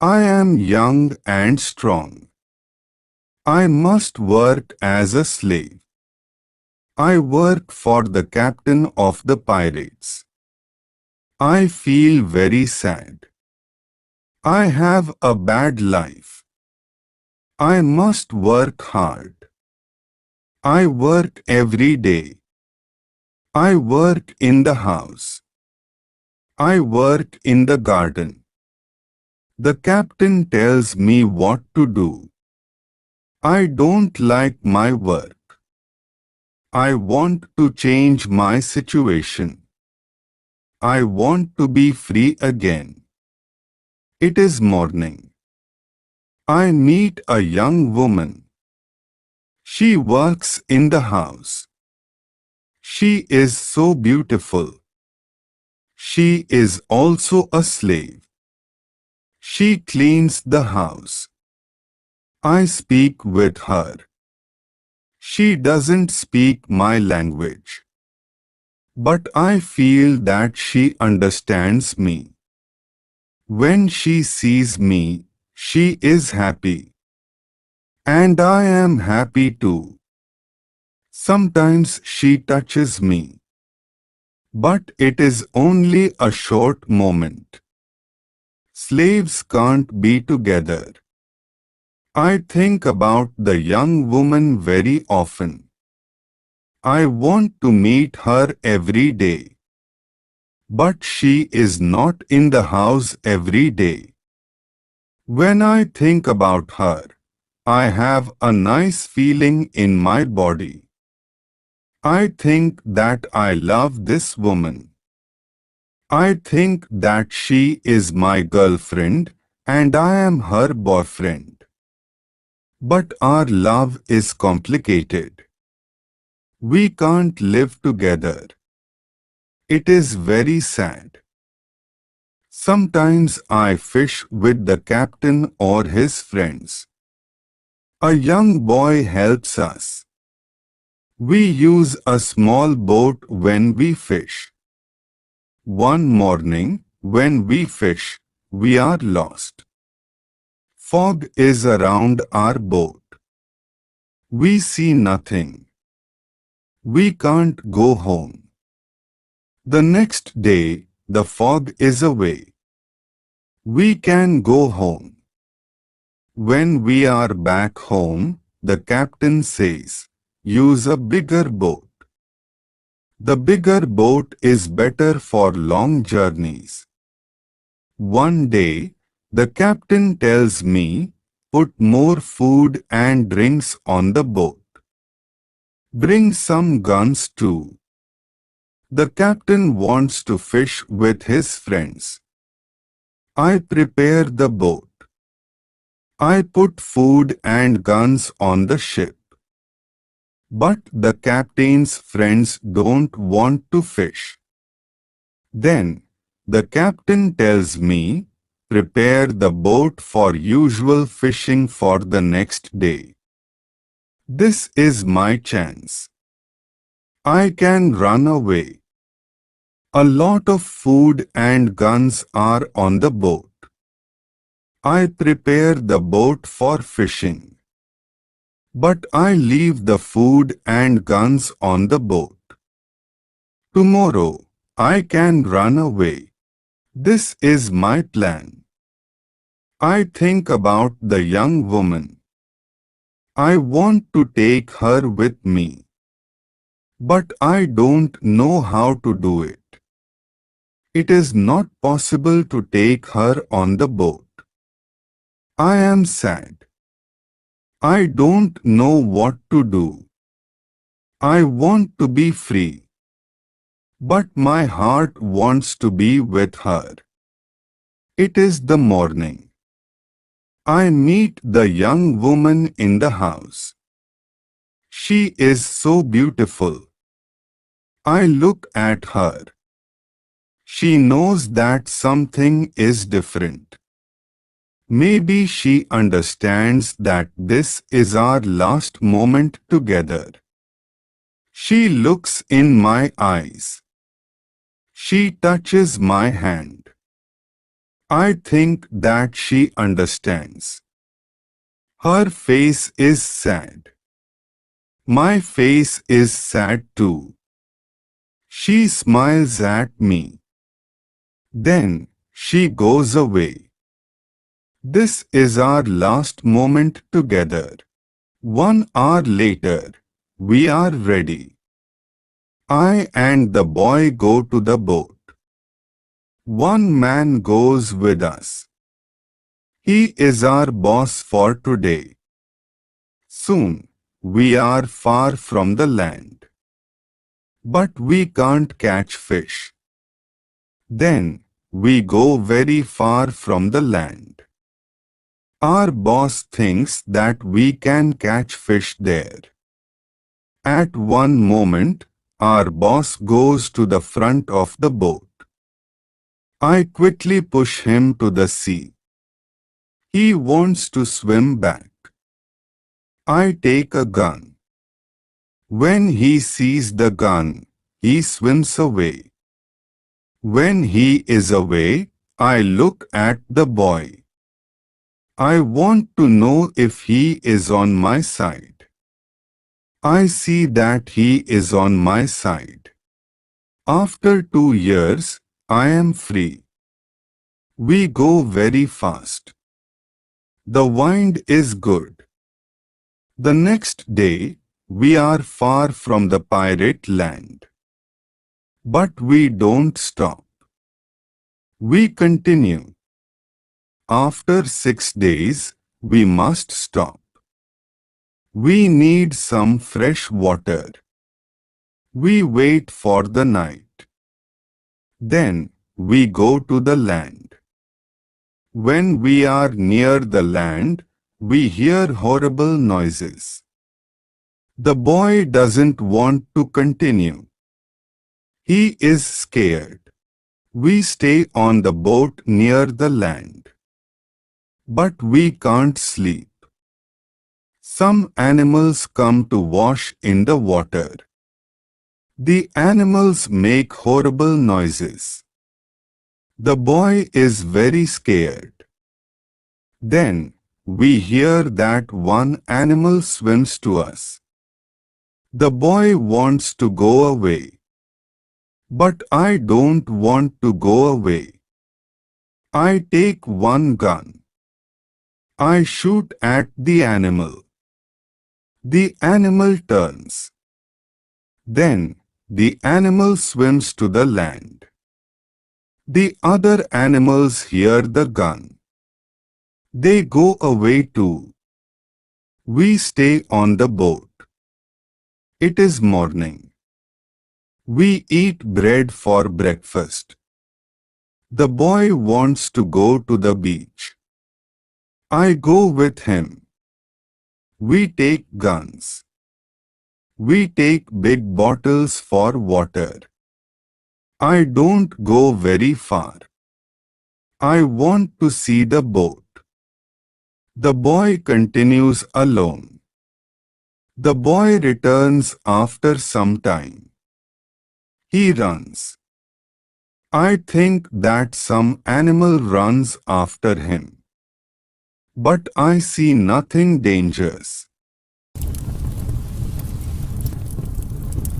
I am young and strong. I must work as a slave. I work for the captain of the pirates. I feel very sad. I have a bad life. I must work hard. I work every day. I work in the house. I work in the garden. The captain tells me what to do. I don't like my work. I want to change my situation. I want to be free again. It is morning. I meet a young woman. She works in the house. She is so beautiful. She is also a slave. She cleans the house. I speak with her. She doesn't speak my language. But I feel that she understands me. When she sees me, she is happy. And I am happy too. Sometimes she touches me. But it is only a short moment. Slaves can't be together. I think about the young woman very often. I want to meet her every day. But she is not in the house every day. When I think about her, I have a nice feeling in my body. I think that I love this woman. I think that she is my girlfriend and I am her boyfriend. But our love is complicated. We can't live together. It is very sad. Sometimes I fish with the captain or his friends. A young boy helps us. We use a small boat when we fish. One morning, when we fish, we are lost. Fog is around our boat. We see nothing. We can't go home. The next day, the fog is away. We can go home. When we are back home, the captain says, use a bigger boat. The bigger boat is better for long journeys. One day, the captain tells me, put more food and drinks on the boat. Bring some guns too. The captain wants to fish with his friends. I prepare the boat. I put food and guns on the ship. But the captain's friends don't want to fish. Then, the captain tells me, prepare the boat for usual fishing for the next day. This is my chance. I can run away. A lot of food and guns are on the boat. I prepare the boat for fishing. But I leave the food and guns on the boat. Tomorrow, I can run away. This is my plan. I think about the young woman. I want to take her with me. But I don't know how to do it. It is not possible to take her on the boat. I am sad. I don't know what to do. I want to be free. But my heart wants to be with her. It is the morning. I meet the young woman in the house. She is so beautiful. I look at her. She knows that something is different. Maybe she understands that this is our last moment together. She looks in my eyes. She touches my hand. I think that she understands. Her face is sad. My face is sad too. She smiles at me. Then she goes away. This is our last moment together. 1 hour later, we are ready. I and the boy go to the boat. One man goes with us. He is our boss for today. Soon, we are far from the land. But we can't catch fish. Then, we go very far from the land. Our boss thinks that we can catch fish there. At one moment, our boss goes to the front of the boat. I quickly push him to the sea. He wants to swim back. I take a gun. When he sees the gun, he swims away. When he is away, I look at the boy. I want to know if he is on my side. I see that he is on my side. After 2 years, I am free. We go very fast. The wind is good. The next day, we are far from the pirate land. But we don't stop. We continue. After 6 days, we must stop. We need some fresh water. We wait for the night. Then, we go to the land. When we are near the land, we hear horrible noises. The boy doesn't want to continue. He is scared. We stay on the boat near the land. But we can't sleep. Some animals come to wash in the water. The animals make horrible noises. The boy is very scared. Then, we hear that one animal swims to us. The boy wants to go away. But I don't want to go away. I take one gun. I shoot at the animal. The animal turns. Then, the animal swims to the land. The other animals hear the gun. They go away too. We stay on the boat. It is morning. We eat bread for breakfast. The boy wants to go to the beach. I go with him. We take guns. We take big bottles for water. I don't go very far. I want to see the boat. The boy continues alone. The boy returns after some time. He runs. I think that some animal runs after him. But I see nothing dangerous.